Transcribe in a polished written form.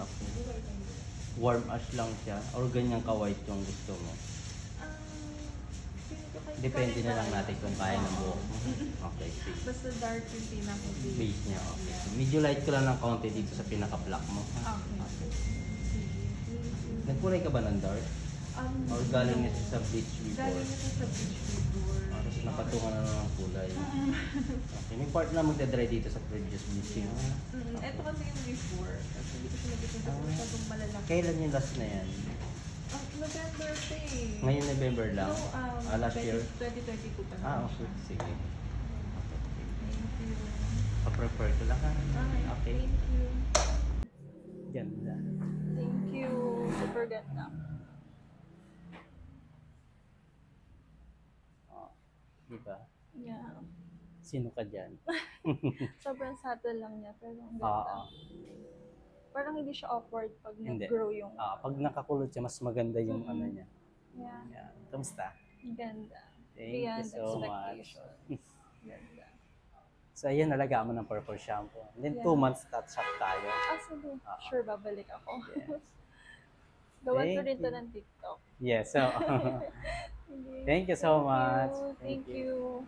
Okay. Warm ash lang siya or ganyang ka-white yung gusto mo? Depende na lang natin kung kaya ng buhok mo. Okay, sige. Basta dark yung pinaka-base. Base niya, okay. So, medyo light ko lang ng konti dito sa pinaka-black mo. Okay. Nagkulay ka ba ng dark? Or galing na siya sa bleach before? Galing na siya sa bleach before. Tapos napatungan na ng kulay. Okay, may part na magdadry dito sa previous bleaching. Ito kasi yung before. Kasi hindi ko siya nagiging kasi masyadong malalaki. Kailan yung last na yan? November pa eh. Ngayon November lang? No, last year? 2022 pa naman Okay. siya. Sige. Thank you. Pa-prepare ko lang ha. Okay. Thank you. Ganda. Thank you. Super ganda. Diba? Yeah. Sino ka dyan? Sobrang subtle lang niya, pero ang ganda. Parang hindi siya awkward pag nag-grow yung... Pag nakakulot siya, mas maganda yung ano niya. Yeah. Yan. Kamusta? Ganda. Thank Beyond you so expectation. much. Ganda. So, ayan, nalaga mo ng purple shampoo. And then, 2 months touch-up tayo. Sige. Sure, babalik ako. Yes. Gawan ko rin to ng TikTok. Yes. So, thank you so much. Thank you.